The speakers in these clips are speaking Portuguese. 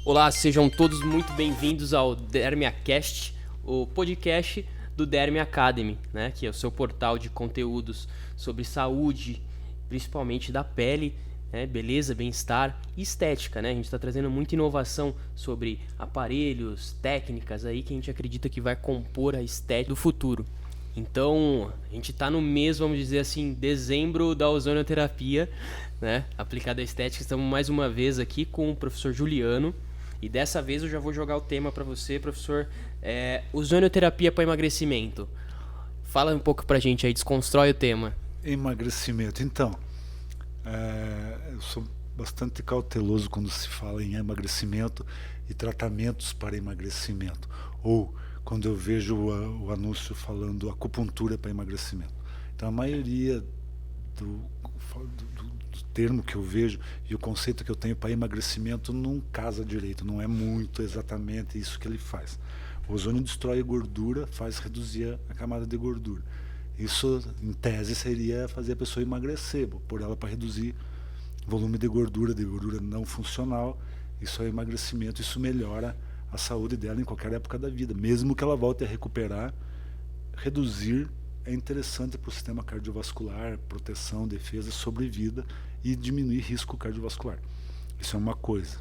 Olá, sejam todos muito bem-vindos ao DermiaCast, o podcast do Dermia Academy, né? Que é o seu portal de conteúdos sobre saúde, principalmente da pele, né? Beleza, bem-estar e estética, né? A gente está trazendo muita inovação sobre aparelhos, técnicas aí que a gente acredita que vai compor a estética do futuro. Então, a gente está no mês, vamos dizer assim, dezembro da ozonioterapia, né? Aplicada à estética. Estamos mais uma vez aqui com o professor Juliano. E dessa vez eu já vou jogar o tema para você, professor. Ozonioterapia para emagrecimento. Fala um pouco pra gente aí, desconstrói o tema. Emagrecimento. Então, eu sou bastante cauteloso quando se fala em emagrecimento e tratamentos para emagrecimento. Ou quando eu vejo o anúncio falando acupuntura para emagrecimento. Então, a maioria do termo que eu vejo e o conceito que eu tenho para emagrecimento não casa direito, não é muito exatamente isso que ele faz. O ozônio destrói a gordura, faz reduzir a camada de gordura. Isso, em tese, seria fazer a pessoa emagrecer, pôr ela para reduzir volume de gordura não funcional. Isso é emagrecimento, isso melhora a saúde dela em qualquer época da vida. Mesmo que ela volte a recuperar, reduzir é interessante para o sistema cardiovascular, proteção, defesa, sobrevida e diminuir risco cardiovascular. Isso é uma coisa.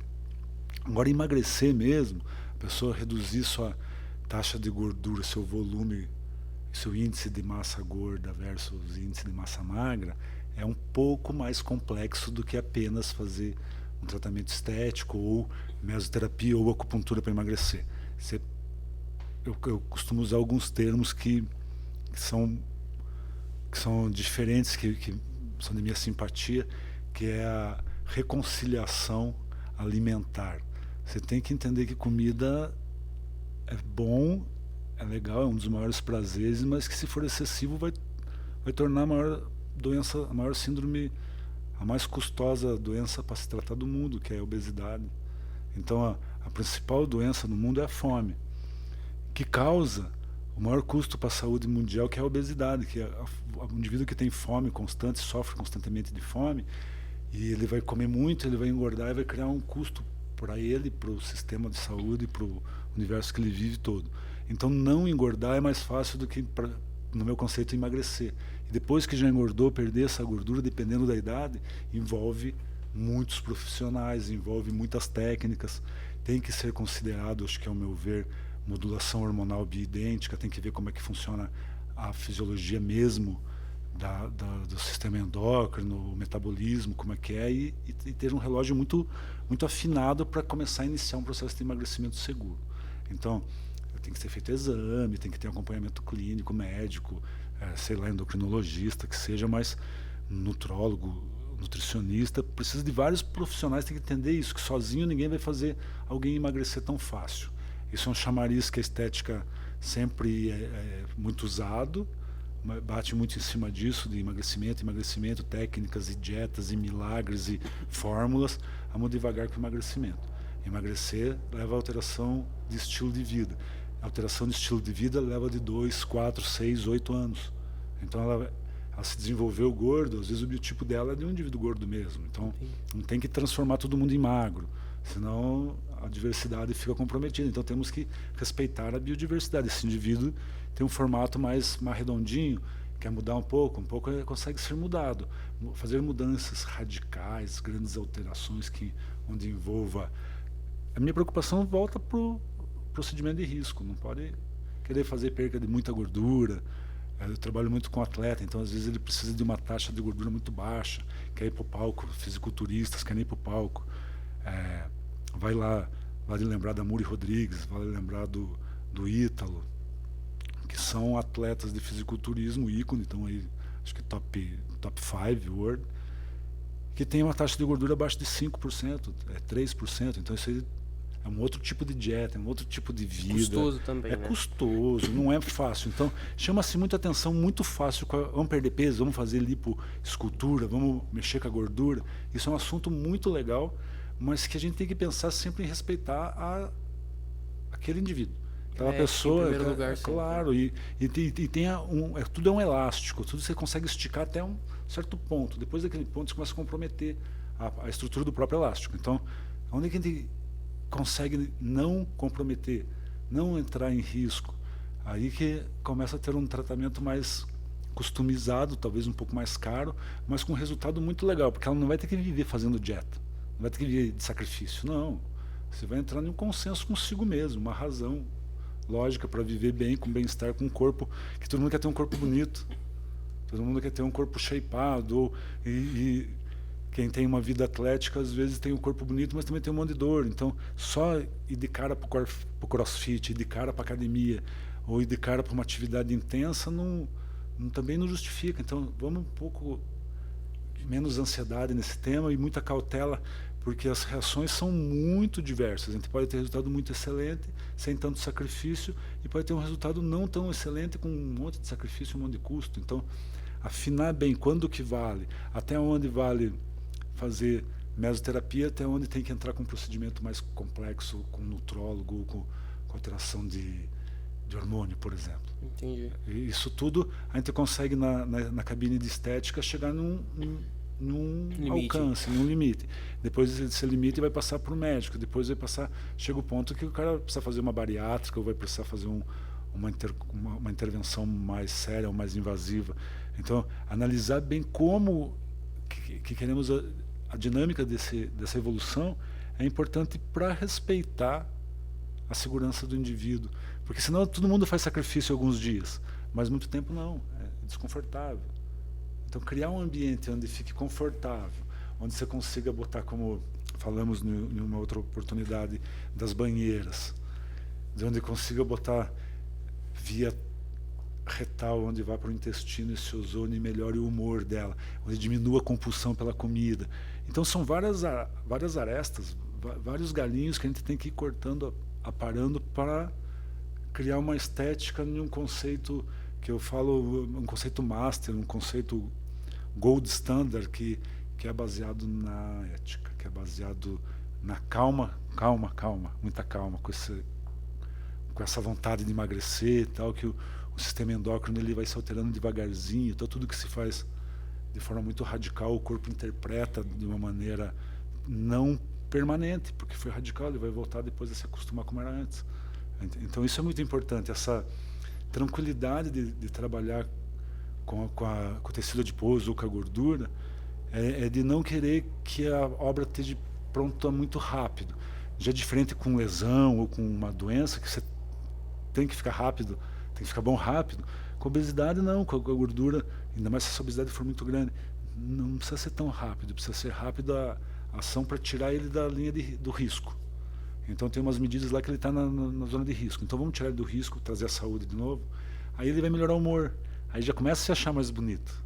Agora, emagrecer mesmo, a pessoa reduzir sua taxa de gordura, seu volume, seu índice de massa gorda versus índice de massa magra, é um pouco mais complexo do que apenas fazer um tratamento estético ou mesoterapia ou acupuntura para emagrecer. Eu costumo usar alguns termos que são diferentes, que são de minha simpatia, que é a reconciliação alimentar. Você tem que entender que comida é bom, é legal, é um dos maiores prazeres, mas que se for excessivo vai tornar a maior doença, a maior síndrome, a mais custosa doença para se tratar do mundo, que é a obesidade. Então a principal doença no mundo é a fome, que causa o maior custo para a saúde mundial, que é a obesidade, que é o indivíduo que tem fome constante, sofre constantemente de fome, e ele vai comer muito, ele vai engordar e vai criar um custo para ele, para o sistema de saúde, para o universo que ele vive todo. Então não engordar é mais fácil do que, no meu conceito, emagrecer. E depois que já engordou, perder essa gordura, dependendo da idade, envolve muitos profissionais, envolve muitas técnicas, tem que ser considerado, acho que ao meu ver, modulação hormonal bioidêntica, tem que ver como é que funciona a fisiologia mesmo do sistema endócrino, o metabolismo, como é que é, e ter um relógio muito, muito afinado para começar a iniciar um processo de emagrecimento seguro. Então, tem que ser feito exame, tem que ter acompanhamento clínico, médico, sei lá, endocrinologista, que seja, mas nutrólogo, nutricionista, precisa de vários profissionais, tem que entender isso, que sozinho ninguém vai fazer alguém emagrecer tão fácil. Isso é um chamariz que a estética sempre é muito usado, bate muito em cima disso, de emagrecimento, técnicas e dietas e milagres e fórmulas. Vamos devagar com o emagrecimento. Emagrecer leva a alteração de estilo de vida. A alteração de estilo de vida leva de 2, 4, 6, 8 anos. Então ela se desenvolveu gordo, às vezes o biotipo dela é de um indivíduo gordo mesmo. Então não tem que transformar todo mundo em magro, senão a diversidade fica comprometida. Então temos que respeitar a biodiversidade. Esse indivíduo tem um formato mais redondinho, quer mudar um pouco consegue ser mudado. Fazer mudanças radicais, grandes alterações onde envolva... A minha preocupação volta para o procedimento de risco. Não pode querer fazer perca de muita gordura. Eu trabalho muito com atleta, então às vezes ele precisa de uma taxa de gordura muito baixa, quer ir para o palco, fisiculturistas querem ir para o palco. Vale lembrar da Muri Rodrigues, vale lembrar do Ítalo, que são atletas de fisiculturismo, ícone, então aí, acho que top 5 world, que tem uma taxa de gordura abaixo de 5%, 3%, então isso aí é um outro tipo de dieta, é um outro tipo de vida. Custoso também, né? Custoso, não é fácil. Então, chama-se muita atenção, muito fácil. Vamos perder peso, vamos fazer lipoescultura, vamos mexer com a gordura. Isso é um assunto muito legal, mas que a gente tem que pensar sempre em respeitar aquele indivíduo. Aquela pessoa, em primeiro lugar, claro, e tudo é um elástico, tudo você consegue esticar até um certo ponto. Depois daquele ponto você começa a comprometer a estrutura do próprio elástico. Então, onde é que a gente consegue não comprometer, não entrar em risco, aí que começa a ter um tratamento mais customizado, talvez um pouco mais caro, mas com um resultado muito legal, porque ela não vai ter que viver fazendo dieta, não vai ter que viver de sacrifício, não. Você vai entrar em um consenso consigo mesmo, uma razão lógica para viver bem, com bem-estar, com um corpo, que todo mundo quer ter um corpo bonito, todo mundo quer ter um corpo shapeado, e quem tem uma vida atlética às vezes tem um corpo bonito, mas também tem um monte de dor. Então, só ir de cara para o crossfit, ir de cara para academia, ou ir de cara para uma atividade intensa, também não justifica. Então, vamos um pouco menos ansiedade nesse tema e muita cautela, porque as reações são muito diversas. A gente pode ter resultado muito excelente, sem tanto sacrifício, e pode ter um resultado não tão excelente, com um monte de sacrifício, um monte de custo. Então, afinar bem quando que vale, até onde vale fazer mesoterapia, até onde tem que entrar com um procedimento mais complexo, com nutrólogo, com alteração de hormônio, por exemplo. Entendi. E isso tudo a gente consegue na cabine de estética chegar num alcance, num limite. Depois desse limite vai passar para o médico, depois chega o ponto que o cara precisa fazer uma bariátrica, ou vai precisar fazer uma intervenção mais séria ou mais invasiva. Então, analisar bem como que queremos a dinâmica dessa evolução é importante para respeitar a segurança do indivíduo, porque senão todo mundo faz sacrifício alguns dias, mas muito tempo não, é desconfortável. Então, criar um ambiente onde fique confortável, onde você consiga botar, como falamos em uma outra oportunidade, das banheiras, de onde consiga botar via retal, onde vá para o intestino esse ozônio e melhore o humor dela, onde diminua a compulsão pela comida. Então são várias arestas, vários galinhos que a gente tem que ir cortando, aparando, para criar uma estética em um conceito que eu falo, um conceito master, um conceito gold standard, que é baseado na ética, que é baseado na calma, muita calma, com essa vontade de emagrecer e tal, que o sistema endócrino ele vai se alterando devagarzinho. Então, tudo que se faz de forma muito radical, o corpo interpreta de uma maneira não permanente, porque foi radical, ele vai voltar depois de se acostumar como era antes. Então, isso é muito importante, essa tranquilidade de trabalhar com o tecido adiposo ou com a gordura, é de não querer que a obra esteja pronta muito rápido. Já diferente com lesão ou com uma doença, que você tem que ficar rápido, tem que ficar bom rápido. Com obesidade não, com a gordura, ainda mais se essa obesidade for muito grande, não precisa ser tão rápido, precisa ser rápido a ação para tirar ele da linha do risco. Então tem umas medidas lá que ele está na zona de risco. Então vamos tirar ele do risco, trazer a saúde de novo. Aí ele vai melhorar o humor. Aí já começa a se achar mais bonito.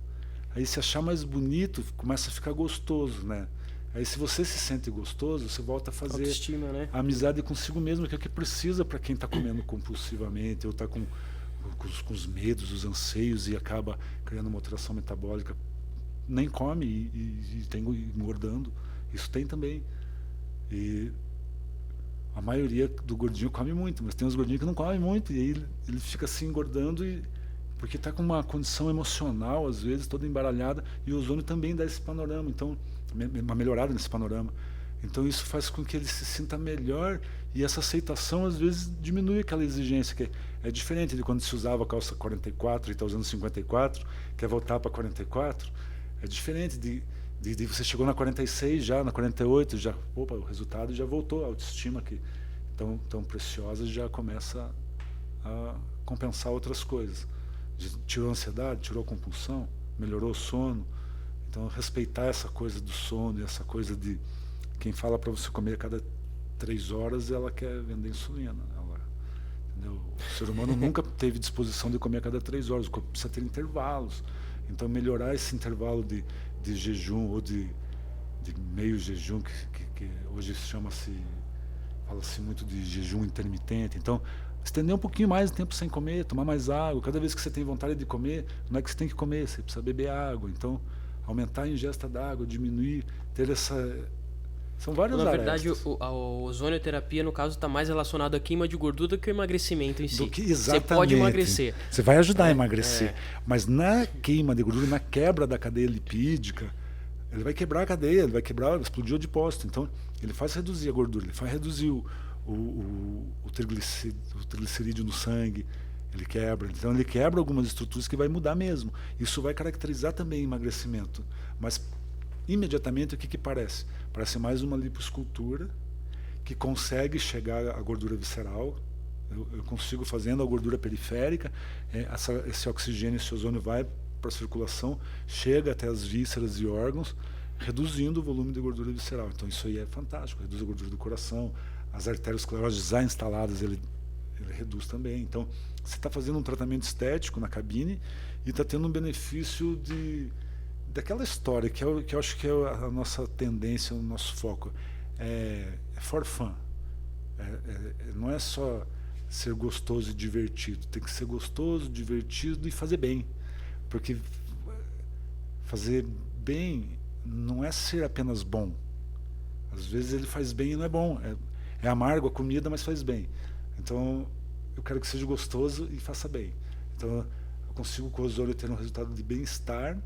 Aí se achar mais bonito, começa a ficar gostoso, né? Aí se você se sente gostoso, você volta a fazer autoestima, né? A amizade consigo mesmo, que é o que precisa para quem está comendo compulsivamente, ou está com os medos, os anseios, e acaba criando uma alteração metabólica. Nem come e tem engordando. Isso tem também. E a maioria do gordinho come muito, mas tem uns gordinhos que não comem muito, e aí ele fica assim engordando, porque está com uma condição emocional, às vezes, toda embaralhada, e o ozônio também dá esse panorama, então, uma melhorada nesse panorama. Então isso faz com que ele se sinta melhor, e essa aceitação, às vezes, diminui aquela exigência, que é diferente de quando se usava a calça 44 e está usando 54, quer voltar para 44, é diferente de você chegou na 46 já, na 48, já, opa, o resultado já voltou, a autoestima que tão preciosa já começa a compensar outras coisas. Tirou a ansiedade, tirou a compulsão, melhorou o sono. Então, respeitar essa coisa do sono, essa coisa de quem fala para você comer a cada 3 horas, ela quer vender insulina. Entendeu? O ser humano nunca teve disposição de comer a cada 3 horas, o corpo precisa ter intervalos. Então, melhorar esse intervalo de jejum ou de meio jejum, que hoje fala-se muito de jejum intermitente. Então, estender um pouquinho mais o tempo sem comer, tomar mais água. Cada vez que você tem vontade de comer, não é que você tem que comer, você precisa beber água. Então, aumentar a ingesta d'água, diminuir, ter essa... São vários arestas. Na verdade, a ozonioterapia, no caso, está mais relacionado à queima de gordura do que o emagrecimento em si. Exatamente. Você pode emagrecer. Você vai ajudar a emagrecer. Mas na queima de gordura, na quebra da cadeia lipídica, ele vai quebrar a cadeia, ele vai explodir o adipócito. Então, ele faz reduzir a gordura, ele faz reduzir o triglicerídeo no sangue, ele quebra. Então, ele quebra algumas estruturas que vai mudar mesmo. Isso vai caracterizar também emagrecimento. Mas, imediatamente, o que parece? Parece mais uma lipoescultura que consegue chegar à gordura visceral. Eu consigo, fazendo a gordura periférica, esse oxigênio, esse ozônio vai para a circulação, chega até as vísceras e órgãos, reduzindo o volume de gordura visceral. Então isso aí é fantástico, reduz a gordura do coração, as artérias esclerosas já instaladas, ele reduz também. Então você está fazendo um tratamento estético na cabine e está tendo um benefício daquela história que eu acho que é a nossa tendência, o nosso foco. É for fun. Não é só ser gostoso e divertido, tem que ser gostoso, divertido e fazer bem. Porque fazer bem não é ser apenas bom. Às vezes ele faz bem e não é bom. É amargo a comida, mas faz bem. Então eu quero que seja gostoso e faça bem. Então eu consigo com o ozônio ter um resultado de bem-estar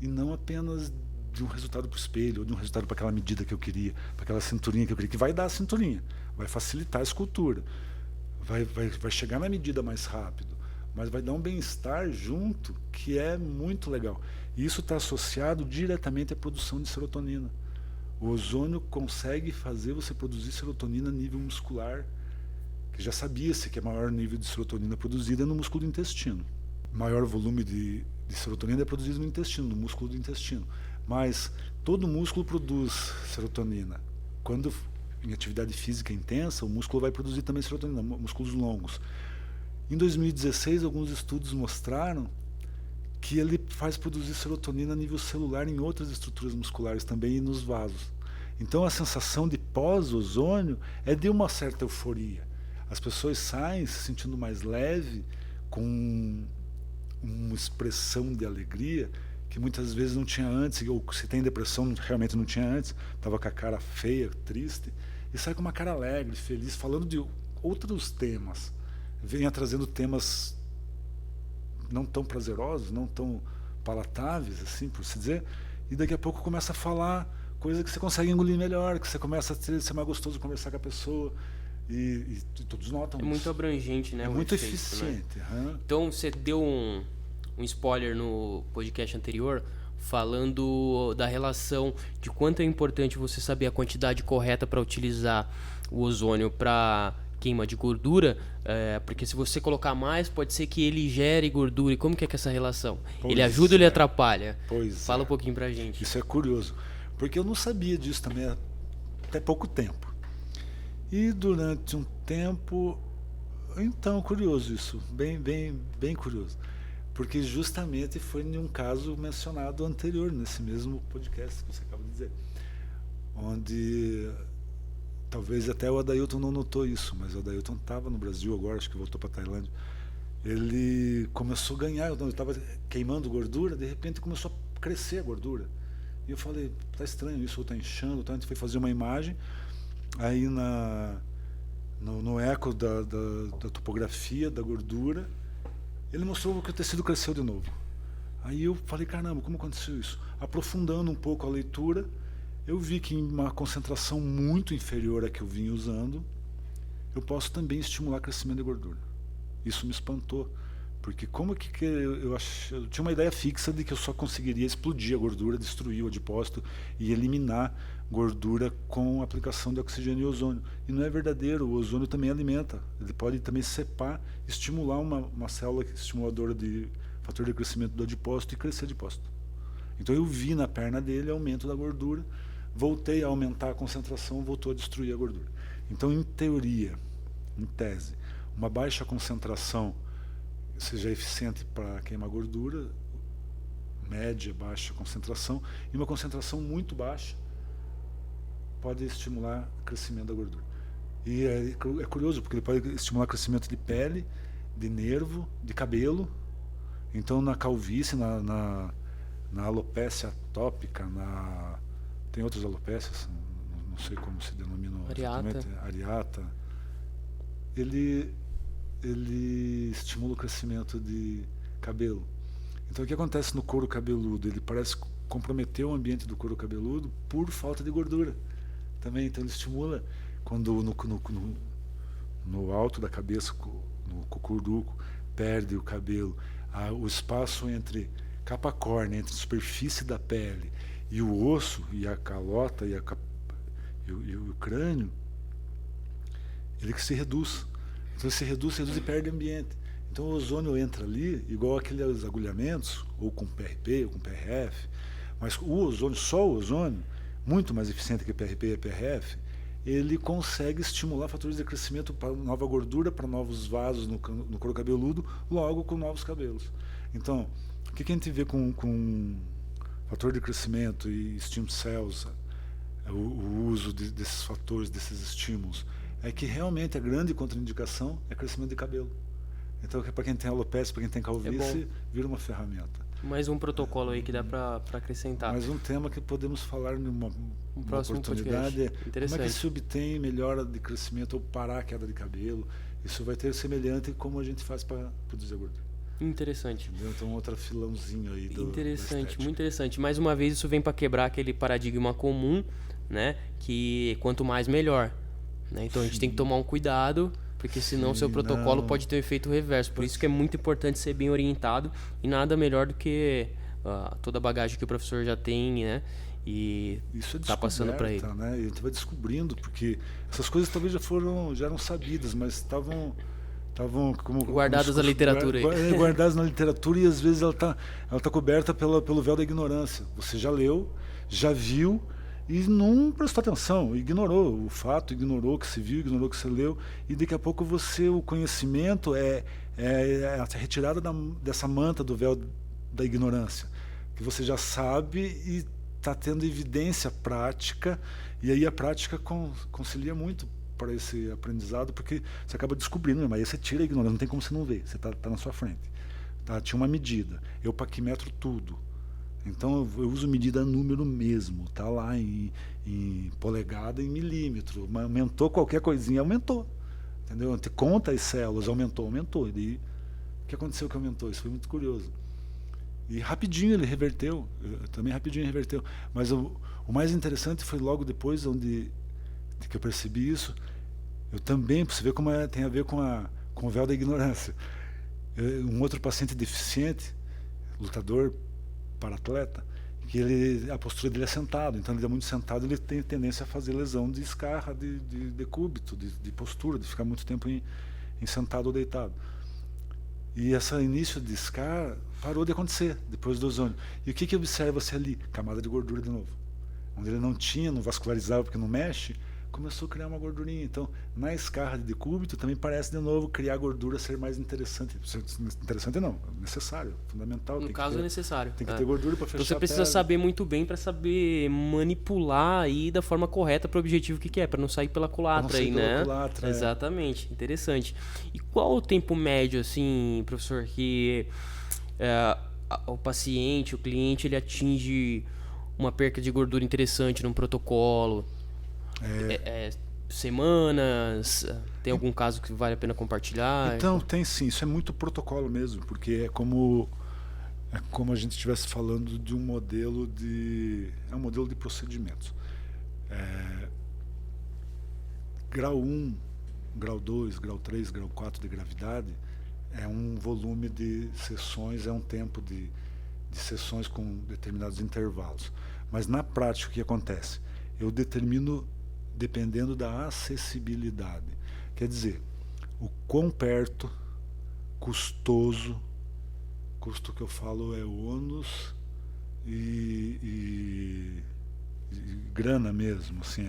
e não apenas de um resultado para o espelho, ou de um resultado para aquela medida que eu queria, para aquela cinturinha que eu queria, que vai dar a cinturinha, vai facilitar a escultura, vai chegar na medida mais rápido, mas vai dar um bem-estar junto que é muito legal. E isso está associado diretamente à produção de serotonina. O ozônio consegue fazer você produzir serotonina a nível muscular, que já sabia-se que o maior nível de serotonina produzida é no músculo do intestino. Maior volume de serotonina é produzido no intestino, no músculo do intestino. Mas todo músculo produz serotonina. Quando em atividade física intensa, o músculo vai produzir também serotonina, músculos longos. Em 2016, alguns estudos mostraram que ele faz produzir serotonina a nível celular em outras estruturas musculares também e nos vasos. Então a sensação de pós-ozônio é de uma certa euforia. As pessoas saem se sentindo mais leve, com uma expressão de alegria que muitas vezes não tinha antes, ou se tem depressão realmente não tinha antes, estava com a cara feia, triste, e sai com uma cara alegre, feliz, falando de outros temas. Venha trazendo temas não tão prazerosos, não tão palatáveis, assim, por se dizer, e daqui a pouco começa a falar coisa que você consegue engolir melhor, que você começa a ser mais gostoso conversar com a pessoa, e todos notam isso. É muito abrangente, né? É muito efeito, eficiente. Né? Então, você deu um spoiler no podcast anterior, falando da relação de quanto é importante você saber a quantidade correta para utilizar o ozônio para queima de gordura, porque se você colocar mais, pode ser que ele gere gordura. E como que é essa relação? Ele ajuda ou ele atrapalha? Fala um pouquinho pra gente. Isso é curioso, porque eu não sabia disso também até pouco tempo. E durante um tempo, então, curioso isso, bem curioso. Porque justamente foi em um caso mencionado anterior, nesse mesmo podcast que você acaba de dizer, onde talvez até o Adailton não notou isso, mas o Adailton estava no Brasil agora, acho que voltou para a Tailândia. Ele começou a ganhar, eu estava queimando gordura, de repente começou a crescer a gordura. E eu falei, tá estranho isso, ou tá inchando, tá? A gente foi fazer uma imagem, aí no eco da topografia da gordura, ele mostrou que o tecido cresceu de novo. Aí eu falei, caramba, como aconteceu isso? Aprofundando um pouco a leitura, eu vi que em uma concentração muito inferior à que eu vinha usando, eu posso também estimular o crescimento de gordura. Isso me espantou, porque como que eu tinha uma ideia fixa de que eu só conseguiria explodir a gordura, destruir o adipócito e eliminar gordura com a aplicação de oxigênio e ozônio. E não é verdadeiro, o ozônio também alimenta. Ele pode também cepar, estimular uma célula estimuladora de fator de crescimento do adipócito e crescer adipócito. Então eu vi na perna dele aumento da gordura, voltei a aumentar a concentração, voltou a destruir a gordura. Então, em teoria, em tese, uma baixa concentração seja eficiente para queimar gordura, média, baixa concentração, e uma concentração muito baixa pode estimular o crescimento da gordura. E é curioso, porque ele pode estimular o crescimento de pele, de nervo, de cabelo. Então, na calvície, na alopécia atópica, tem outras alopécias, não sei como se denomina exatamente, areata. Ele estimula o crescimento de cabelo. Então o que acontece no couro cabeludo? Ele parece comprometer o ambiente do couro cabeludo por falta de gordura também. Então ele estimula quando no alto da cabeça, no cucuruco, perde o cabelo, o espaço entre capa córnea, entre a superfície da pele e o osso, e a calota e o crânio, ele que se reduz. Então ele se reduz e perde ambiente. Então o ozônio entra ali, igual aqueles agulhamentos, ou com PRP, ou com PRF, mas o ozônio, só o ozônio, muito mais eficiente que PRP e PRF, ele consegue estimular fatores de crescimento para nova gordura, para novos vasos no couro cabeludo, logo com novos cabelos. Então, o que a gente vê com fator de crescimento e stem cells, o uso desses fatores, desses estímulos, é que realmente a grande contraindicação é crescimento de cabelo. Então, para quem tem alopecia, para quem tem calvície, vira uma ferramenta. Mais um protocolo aí que dá para acrescentar. Mais um tema que podemos falar numa próximo oportunidade. Interessante. Como é que se obtém melhora de crescimento ou parar a queda de cabelo? Isso vai ter semelhante como a gente faz para produzir a gordura. Interessante. Entendeu? Então, outro filãozinho aí do Interessante, muito interessante. Mais uma vez, isso vem para quebrar aquele paradigma comum, né? Que quanto mais, melhor. Né? Então, a gente tem que tomar um cuidado, porque senão o seu protocolo pode ter um efeito reverso. Por isso que é muito importante ser bem orientado, e nada melhor do que toda a bagagem que o professor já tem, né? E isso é tá passando para ele. Né? E a gente vai descobrindo, porque essas coisas talvez já eram sabidas, mas estavam como guardadas na literatura. Guardadas na literatura, e às vezes ela tá coberta pelo véu da ignorância. Você já leu, já viu, e não prestou atenção, ignorou o fato, ignorou o que se viu, ignorou o que se leu, e daqui a pouco o conhecimento é a retirada dessa manta do véu da ignorância, que você já sabe e está tendo evidência prática, e aí a prática concilia muito para esse aprendizado, porque você acaba descobrindo, mas aí você tira a ignorância, não tem como você não ver, você está na sua frente. Tá? Tinha uma medida, eu paquimetro tudo. Então eu uso medida número mesmo, tá lá em polegada, em milímetro. Aumentou qualquer coisinha, aumentou. Entendeu? Te conta as células, aumentou. E daí, o que aconteceu que aumentou? Isso foi muito curioso. E rapidinho ele reverteu, também rapidinho ele reverteu. Mas o mais interessante foi logo depois de que eu percebi isso, eu também, para você ver como tem a ver com o véu da ignorância. Um outro paciente deficiente, lutador, para atleta, que a postura dele é sentado, então ele é muito sentado, ele tem tendência a fazer lesão de escarra, de decúbito, de postura, de ficar muito tempo em sentado ou deitado. E esse início de escarra parou de acontecer depois do ozônio. E o que observa-se ali? Camada de gordura de novo. Onde ele não vascularizava porque não mexe, começou a criar uma gordurinha. Então, na escarra de decúbito, também parece de novo criar gordura ser mais interessante. Interessante não, necessário, fundamental. No caso é necessário. Tem que ter gordura para fechar. Então você precisa saber muito bem para saber manipular aí da forma correta para o objetivo que é, para não sair pela culatra aí, né? Culatra, exatamente, interessante. E qual o tempo médio, assim, professor, que o paciente, o cliente, ele atinge uma perca de gordura interessante num protocolo? Semanas? Tem algum caso que vale a pena compartilhar? Então, tem sim, isso é muito protocolo mesmo, porque é como a gente estivesse falando de um modelo de procedimentos. Grau 1, grau 2, grau 3, grau 4 de gravidade é um volume de sessões, é um tempo de sessões com determinados intervalos. Mas na prática o que acontece? Eu determino dependendo da acessibilidade. Quer dizer, o quão perto, custoso, custo que eu falo é ônus e grana mesmo, assim,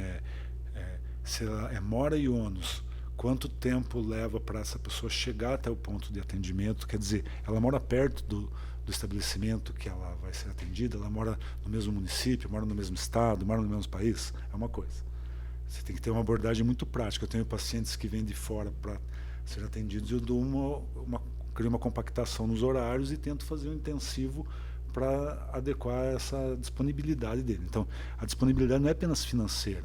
se ela mora e ônus, quanto tempo leva para essa pessoa chegar até o ponto de atendimento, quer dizer, ela mora perto do estabelecimento que ela vai ser atendida, ela mora no mesmo município, mora no mesmo estado, mora no mesmo país, é uma coisa. Você tem que ter uma abordagem muito prática. Eu tenho pacientes que vêm de fora para ser atendidos, eu dou crio uma compactação nos horários e tento fazer um intensivo para adequar essa disponibilidade dele. Então, a disponibilidade não é apenas financeira.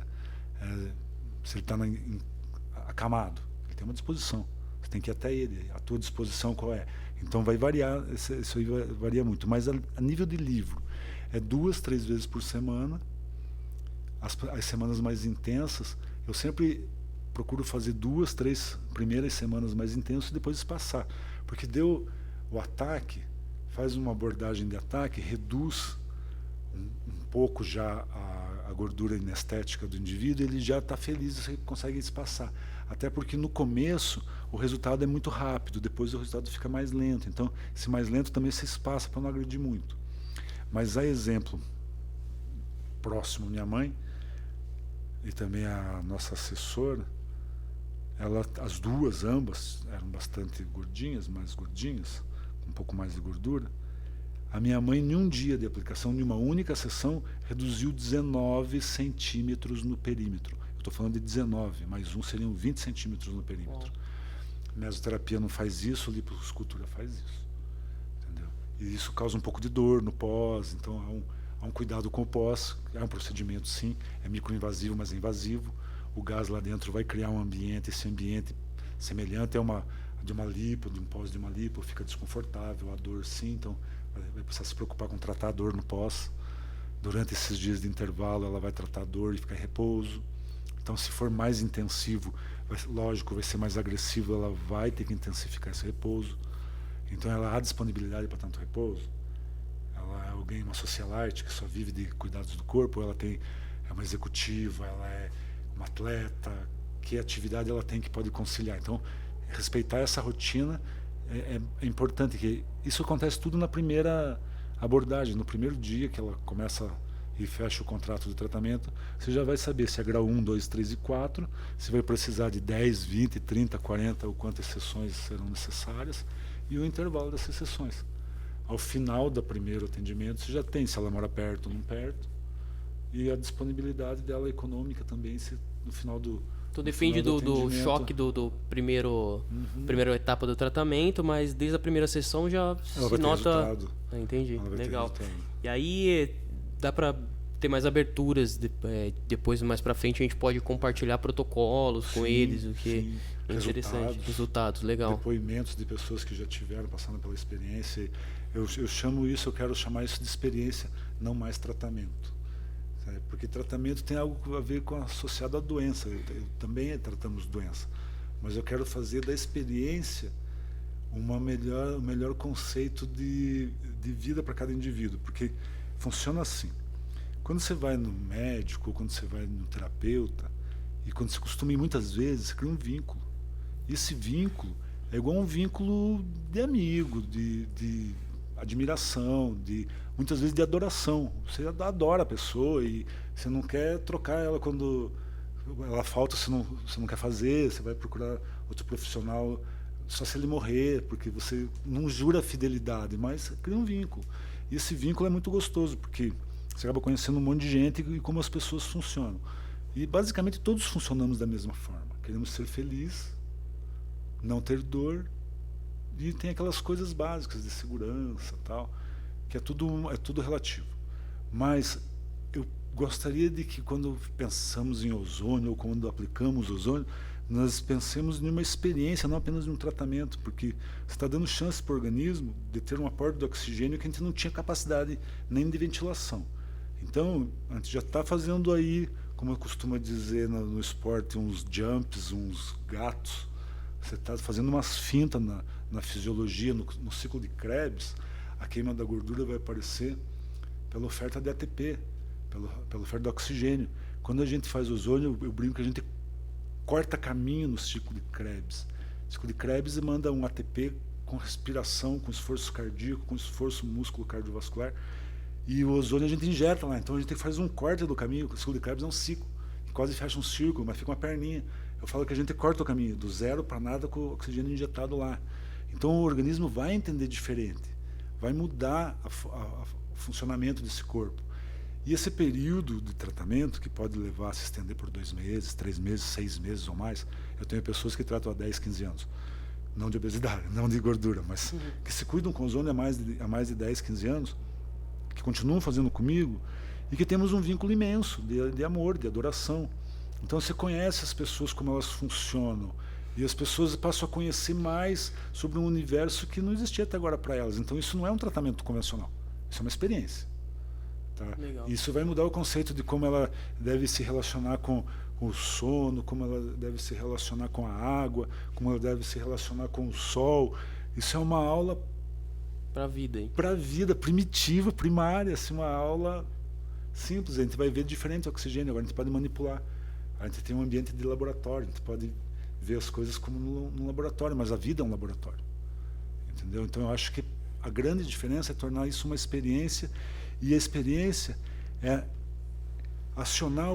Se ele está acamado, ele tem uma disposição. Você tem que ir até ele. A tua disposição qual é? Então vai variar, isso aí varia muito. Mas a nível de livro, é 2, 3 vezes por semana. As semanas mais intensas, eu sempre procuro fazer 2, 3 primeiras semanas mais intensas e depois espaçar. Porque deu o ataque, faz uma abordagem de ataque, reduz um pouco já a gordura inestética do indivíduo, ele já está feliz e você consegue espaçar. Até porque no começo o resultado é muito rápido, depois o resultado fica mais lento. Então, se mais lento também se espaça para não agredir muito. Mas a exemplo próximo, minha mãe, e também a nossa assessora, as duas, ambas, eram bastante gordinhas, mais gordinhas, com um pouco mais de gordura. A minha mãe, em um dia de aplicação, em uma única sessão, reduziu 19 centímetros no perímetro. Eu estou falando de 19, mais um seriam 20 centímetros no perímetro. Mesoterapia não faz isso, lipoescultura faz isso. Entendeu? E isso causa um pouco de dor no pós, então há um cuidado com o pós, é um procedimento sim, é microinvasivo, mas é invasivo. O gás lá dentro vai criar um ambiente, esse ambiente semelhante a de uma lipo, de um pós de uma lipo, fica desconfortável, a dor sim, então vai precisar se preocupar com tratar a dor no pós. Durante esses dias de intervalo ela vai tratar a dor e ficar em repouso. Então se for mais intensivo, lógico, vai ser mais agressivo, ela vai ter que intensificar esse repouso. Então ela há disponibilidade para tanto repouso. Ela é alguém, uma socialite que só vive de cuidados do corpo, ela é uma executiva, ela é uma atleta, que atividade ela tem que pode conciliar. Então, respeitar essa rotina é importante, que isso acontece tudo na primeira abordagem, no primeiro dia que ela começa e fecha o contrato de tratamento, você já vai saber se é grau 1, 2, 3 e 4, se vai precisar de 10, 20, 30, 40 ou quantas sessões serão necessárias e o intervalo dessas sessões. Ao final do primeiro atendimento, você já tem se ela mora perto ou não perto, e a disponibilidade dela econômica também, se no final do Então depende do choque do primeira etapa do tratamento, mas desde a primeira sessão já se nota. Entendi, legal. E aí dá para ter mais aberturas, depois mais para frente a gente pode compartilhar protocolos com eles, o que é interessante. Resultados, legal. Depoimentos de pessoas que já tiveram, passando pela experiência. Eu quero chamar isso de experiência, não mais tratamento. Porque tratamento tem algo a ver com associado à doença. Eu também tratamos doença, mas eu quero fazer da experiência o melhor conceito de vida para cada indivíduo, porque funciona assim. Quando você vai no médico, quando você vai no terapeuta, e quando você costuma ir muitas vezes, você cria um vínculo. E esse vínculo é igual a um vínculo de amigo, de admiração, muitas vezes de adoração. Você adora a pessoa e você não quer trocar ela quando ela falta, você não quer fazer, você vai procurar outro profissional só se ele morrer, porque você não jura fidelidade, mas cria um vínculo. E esse vínculo é muito gostoso, porque você acaba conhecendo um monte de gente e como as pessoas funcionam. E basicamente todos funcionamos da mesma forma. Queremos ser felizes, não ter dor, e tem aquelas coisas básicas de segurança, tal, que é tudo relativo. Mas eu gostaria de que quando pensamos em ozônio ou quando aplicamos ozônio, nós pensemos em uma experiência, não apenas em um tratamento, porque você está dando chance para o organismo de ter um aporte de oxigênio que a gente não tinha capacidade nem de ventilação. Então, a gente já está fazendo aí, como eu costumo dizer no esporte, uns jumps, uns gatos. Você está fazendo umas fintas na fisiologia, no ciclo de Krebs. A queima da gordura vai aparecer pela oferta de ATP, pela oferta de oxigênio. Quando a gente faz ozônio, eu brinco que a gente corta caminho no ciclo de Krebs. O ciclo de Krebs manda um ATP com respiração, com esforço cardíaco, com esforço músculo cardiovascular. E o ozônio a gente injeta lá. Então a gente faz um corte do caminho. O ciclo de Krebs é um ciclo, que quase fecha um círculo, mas fica uma perninha. Eu falo que a gente corta o caminho do zero para nada com o oxigênio injetado lá. Então o organismo vai entender diferente, vai mudar o funcionamento desse corpo. E esse período de tratamento, que pode levar a se estender por 2 meses, 3 meses, 6 meses ou mais, eu tenho pessoas que tratam há 10, 15 anos. Não de obesidade, não de gordura, mas que se cuidam com ozônio há mais de 10, 15 anos, que continuam fazendo comigo, e que temos um vínculo imenso de amor, de adoração. Então você conhece as pessoas, como elas funcionam. E as pessoas passam a conhecer mais sobre um universo que não existia até agora para elas. Então isso não é um tratamento convencional, isso é uma experiência. Tá? Isso vai mudar o conceito de como ela deve se relacionar com o sono, como ela deve se relacionar com a água, como ela deve se relacionar com o sol. Isso é uma aula para a vida, hein? Para a vida primitiva, primária, assim, uma aula simples. A gente vai ver diferente o oxigênio, agora a gente pode manipular. A gente tem um ambiente de laboratório, a gente pode ver as coisas como num laboratório, mas a vida é um laboratório. Entendeu? Então eu acho que a grande diferença é tornar isso uma experiência, e a experiência é acionar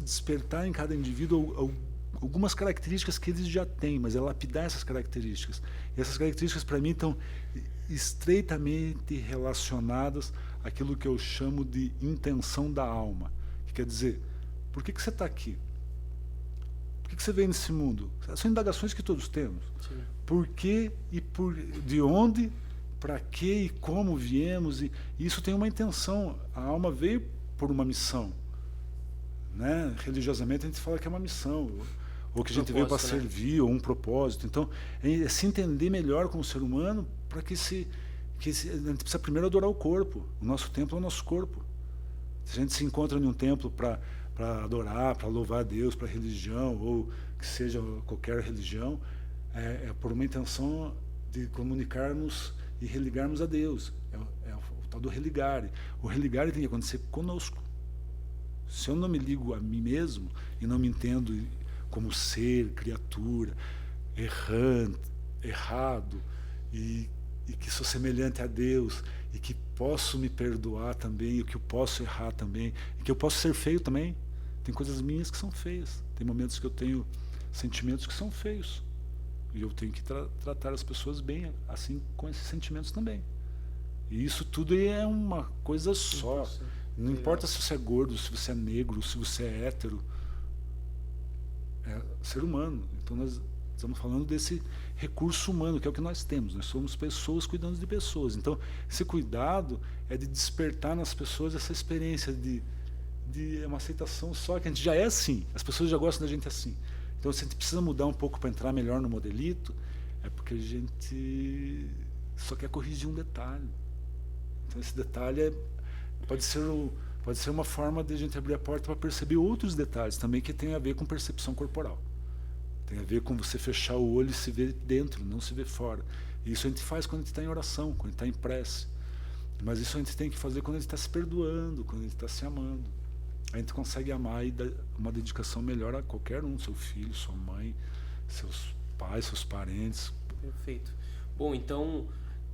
despertar em cada indivíduo algumas características que eles já têm, mas é lapidar essas características. E essas características, para mim, estão estreitamente relacionadas àquilo que eu chamo de intenção da alma. Que quer dizer, por que você está aqui? Por que você veio nesse mundo? São indagações que todos temos. Sim. Por que e de onde, para que e como viemos. E isso tem uma intenção. A alma veio por uma missão. Né? Religiosamente a gente fala que é uma missão, ou que a gente veio para servir, ou um propósito. Então, é se entender melhor como ser humano, para que a gente precisa primeiro adorar o corpo. O nosso templo é o nosso corpo. Se a gente se encontra em um templo para adorar, para louvar a Deus, para religião, ou que seja qualquer religião, é por uma intenção de comunicarmos e religarmos a Deus. É o tal do religar. O religar tem que acontecer conosco. Se eu não me ligo a mim mesmo e não me entendo como ser, criatura, errado, e que sou semelhante a Deus, e que posso me perdoar também, e que eu posso errar também, e que eu posso ser feio também. Tem coisas minhas que são feias. Tem momentos que eu tenho sentimentos que são feios. E eu tenho que tratar as pessoas bem, assim, com esses sentimentos também. E isso tudo é uma coisa só. Não importa se você é gordo, se você é negro, se você é hétero. É ser humano. Então nós estamos falando desse recurso humano, que é o que nós temos. Nós somos pessoas cuidando de pessoas. Então esse cuidado é de despertar nas pessoas essa experiência de uma aceitação só, que a gente já é assim. As pessoas já gostam da gente assim. Então se a gente precisa mudar um pouco para entrar melhor no modelito, é porque a gente só quer corrigir um detalhe. Então esse detalhe pode ser uma forma de a gente abrir a porta para perceber outros detalhes também, que tem a ver com percepção corporal. Tem a ver com você fechar o olho e se ver dentro, não se ver fora. E isso a gente faz quando a gente está em oração, quando a gente está em prece. Mas isso a gente tem que fazer quando a gente está se perdoando, quando a gente está se amando. A gente consegue amar e dar uma dedicação melhor a qualquer um, seu filho, sua mãe, seus pais, seus parentes. Perfeito. Bom, então,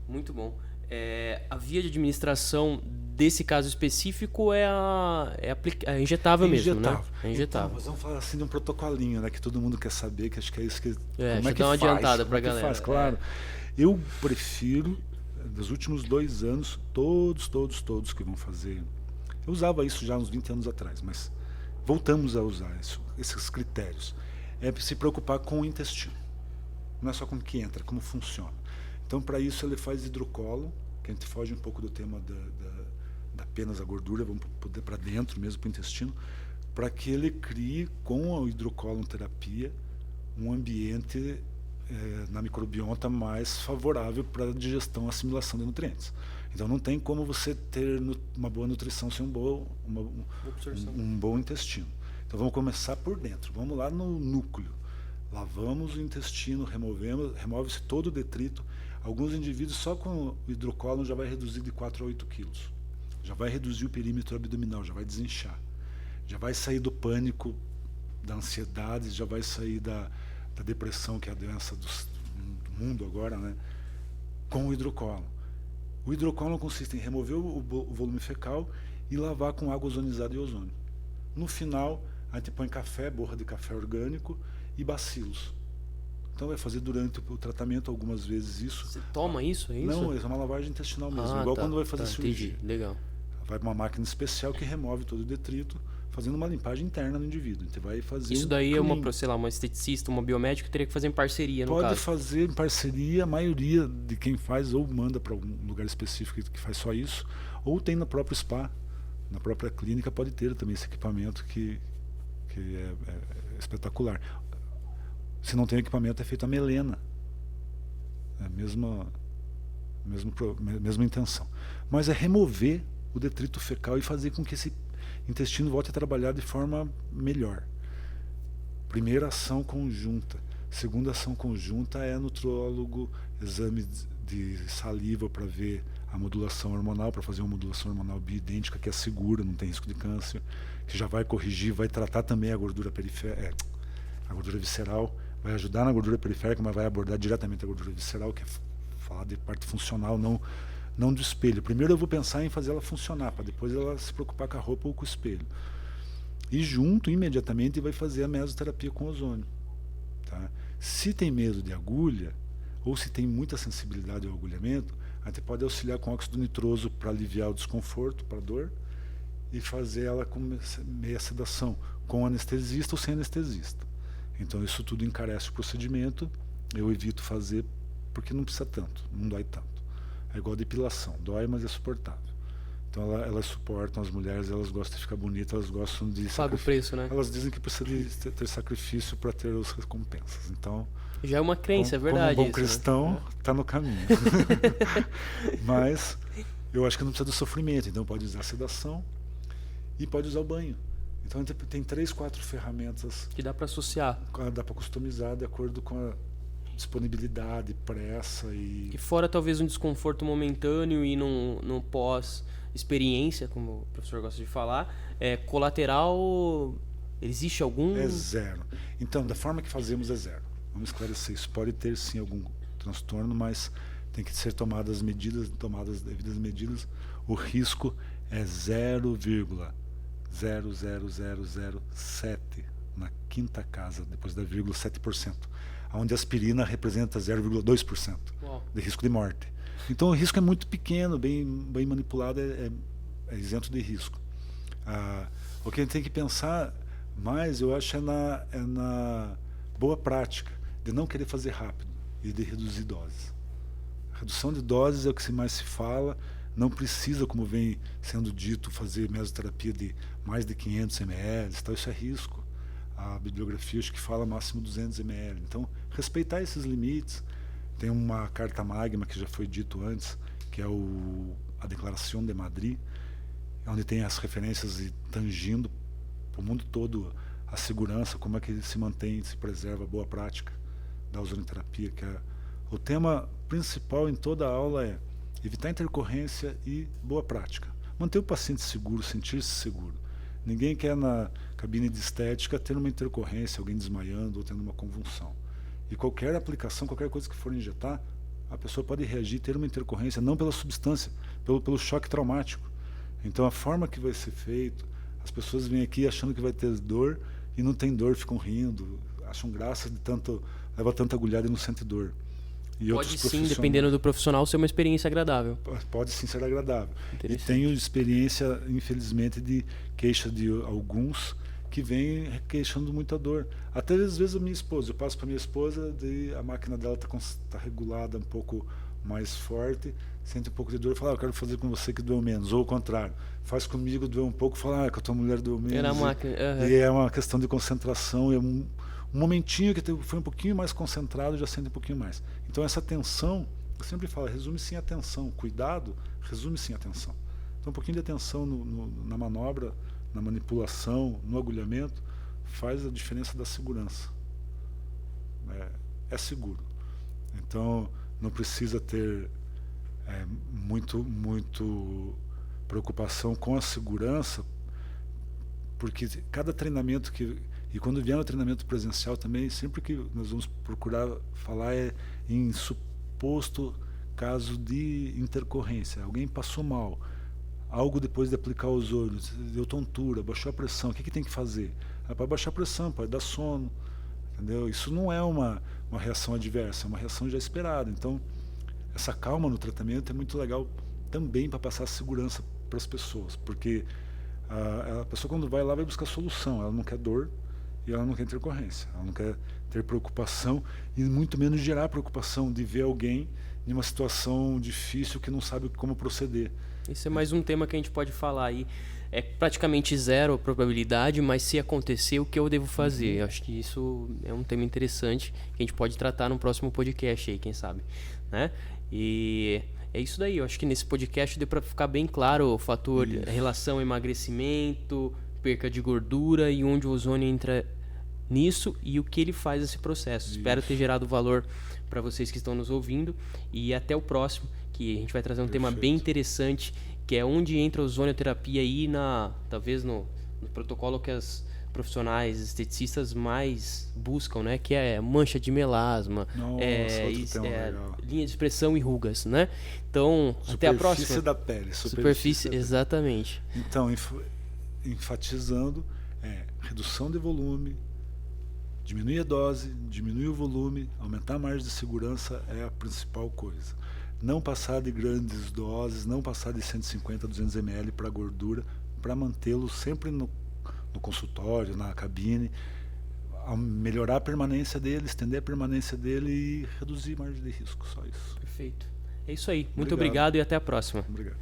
muito bom. A via de administração desse caso específico é injetável mesmo, né? É injetável. Então, nós vamos falar assim de um protocolinho, né, que todo mundo quer saber, que acho que é isso que... como é que dá uma faz, adiantada para a galera. Faz, claro. Eu prefiro, nos últimos 2 anos, todos que vão fazer... Eu usava isso já uns 20 anos atrás, mas voltamos a usar esses critérios. É se preocupar com o intestino. Não é só como que entra, como funciona. Então, para isso, ele faz hidrocolo, que a gente foge um pouco do tema da apenas a gordura, vamos poder para dentro mesmo, para o intestino, para que ele crie, com a hidrocolon-terapia, um ambiente na microbiota mais favorável para a digestão e assimilação de nutrientes. Então, não tem como você ter uma boa nutrição sem um bom intestino. Então, vamos começar por dentro. Vamos lá no núcleo. Lavamos o intestino, remove-se todo o detrito. Alguns indivíduos só com o hidrocolo já vai reduzir de 4 a 8 quilos. Já vai reduzir o perímetro abdominal, já vai desinchar. Já vai sair do pânico, da ansiedade, já vai sair da depressão, que é a doença do mundo agora, né? Com o hidrocolo. O hidrocolo consiste em remover o volume fecal e lavar com água ozonizada e ozônio. No final, a gente põe café, borra de café orgânico e bacilos. Então vai fazer durante o tratamento algumas vezes isso. Você toma isso? É isso? Não, é uma lavagem intestinal mesmo, igual quando vai fazer cirurgia. Entendi, legal. Vai para uma máquina especial que remove todo o detrito, fazendo uma limpagem interna no indivíduo. Então vai fazer isso daí é uma esteticista, uma biomédica que teria que fazer em parceria, no caso. Pode fazer em parceria, a maioria de quem faz ou manda para um lugar específico que faz só isso, ou tem no próprio spa, na própria clínica pode ter também esse equipamento que é espetacular. Se não tem equipamento, é feito a melena. É a mesma intenção. Mas é remover o detrito fecal e fazer com que esse intestino volte a trabalhar de forma melhor. Primeira ação conjunta. Segunda ação conjunta é nutrólogo, exame de saliva para ver a modulação hormonal, para fazer uma modulação hormonal bioidêntica que é segura, não tem risco de câncer, que já vai corrigir, vai tratar também a gordura periférica, a gordura visceral, vai ajudar na gordura periférica, mas vai abordar diretamente a gordura visceral, que é falar de parte funcional, não do espelho. Primeiro eu vou pensar em fazer ela funcionar, para depois ela se preocupar com a roupa ou com o espelho. E junto, imediatamente, vai fazer a mesoterapia com ozônio. Tá? Se tem medo de agulha, ou se tem muita sensibilidade ao agulhamento, a gente pode auxiliar com óxido nitroso para aliviar o desconforto, para a dor, e fazer ela com meia sedação, com anestesista ou sem anestesista. Então isso tudo encarece o procedimento, eu evito fazer porque não precisa tanto, não dói tanto. É igual a depilação, dói, mas é suportável. Então elas suportam, as mulheres, elas gostam de ficar bonitas, elas gostam de... Paga o preço, né? Elas dizem que precisa de ter sacrifício para ter as recompensas. Então... Já é uma crença, é verdade. Como um bom isso, cristão, está no caminho. Mas eu acho que não precisa do sofrimento, então pode usar a sedação e pode usar o banho. Então tem 3, 4 ferramentas que dá para associar. Dá para customizar de acordo com a disponibilidade, pressa e fora talvez um desconforto momentâneo e no pós-experiência, como o professor gosta de falar, colateral, existe algum? É zero. Então, da forma que fazemos é zero. Vamos esclarecer isso. Pode ter sim algum transtorno, mas tem que ser tomadas as devidas medidas. O risco é 0,00007 na quinta casa, depois da vírgula 7%, onde a aspirina representa 0,2% de risco de morte. Então o risco é muito pequeno, bem manipulado, é isento de risco. O que a gente tem que pensar mais, eu acho, é na boa prática, de não querer fazer rápido e de reduzir doses. A redução de doses é o que mais se fala. Não precisa, como vem sendo dito, fazer mesoterapia de mais de 500 ml. Então isso é risco. A bibliografia acho que fala máximo 200 ml. Então, respeitar esses limites. Tem uma carta magma que já foi dito antes, que é a Declaração de Madrid, onde tem as referências e tangindo para o mundo todo a segurança, como é que se mantém, se preserva a boa prática da ozonoterapia, que o tema principal em toda a aula é evitar intercorrência e boa prática. Manter o paciente seguro, sentir-se seguro. Ninguém quer na cabine de estética ter uma intercorrência, alguém desmaiando ou tendo uma convulsão. E qualquer aplicação, qualquer coisa que for injetar, a pessoa pode reagir, ter uma intercorrência, não pela substância, pelo choque traumático. Então a forma que vai ser feito, as pessoas vêm aqui achando que vai ter dor e não tem dor, ficam rindo, acham graça de tanto, leva tanta agulhada e não sente dor. E pode sim, dependendo do profissional, ser uma experiência agradável. Pode sim ser agradável. E tenho experiência, infelizmente, de queixa de alguns que vêm queixando muita dor. Até às vezes a minha esposa, eu passo para minha esposa, a máquina dela está regulada um pouco mais forte, sente um pouco de dor, fala, eu quero fazer com você que doeu menos. Ou o contrário, faz comigo, doeu um pouco, fala, com a tua mulher doeu menos. Era a máquina. E é uma questão de concentração, é um momentinho que foi um pouquinho mais concentrado, já sente um pouquinho mais. Então essa atenção, eu sempre falo, resume sim a atenção. Cuidado, resume sim a atenção. Então um pouquinho de atenção na manobra, na manipulação, no agulhamento, faz a diferença da segurança. É seguro. Então não precisa ter muito preocupação com a segurança, porque cada treinamento e quando vier no treinamento presencial também, sempre que nós vamos procurar falar em suposto caso de intercorrência. Alguém passou mal, algo depois de aplicar os olhos, deu tontura, baixou a pressão, o que tem que fazer? Pode baixar a pressão, pode dar sono, entendeu? Isso não é uma reação adversa, é uma reação já esperada. Então, essa calma no tratamento é muito legal também para passar segurança para as pessoas, porque a pessoa quando vai lá vai buscar solução, ela não quer dor, e ela não quer intercorrência, ela não quer ter preocupação e muito menos gerar preocupação de ver alguém em uma situação difícil que não sabe como proceder. Esse é mais um tema que a gente pode falar aí. É praticamente zero a probabilidade, mas se acontecer, o que eu devo fazer? Eu acho que isso é um tema interessante que a gente pode tratar no próximo podcast aí, quem sabe, né? E é isso daí. Eu acho que nesse podcast deu para ficar bem claro o fator relação emagrecimento, perca de gordura e onde o ozônio entra nisso e o que ele faz nesse processo. Espero ter gerado valor para vocês que estão nos ouvindo e até o próximo, que a gente vai trazer um tema bem interessante, que é onde entra a ozonioterapia aí talvez no protocolo que as profissionais esteticistas mais buscam, né? Que é mancha de melasma, linha de expressão e rugas, né? Então, até a próxima. Superfície da pele. Superfície, exatamente. Então, enfatizando, redução de volume, diminuir a dose, diminuir o volume, aumentar a margem de segurança é a principal coisa. Não passar de grandes doses, não passar de 150, 200 ml para gordura, para mantê-lo sempre no consultório, na cabine, melhorar a permanência dele, estender a permanência dele e reduzir a margem de risco, só isso. Perfeito. É isso aí. Muito obrigado e até a próxima. Obrigado.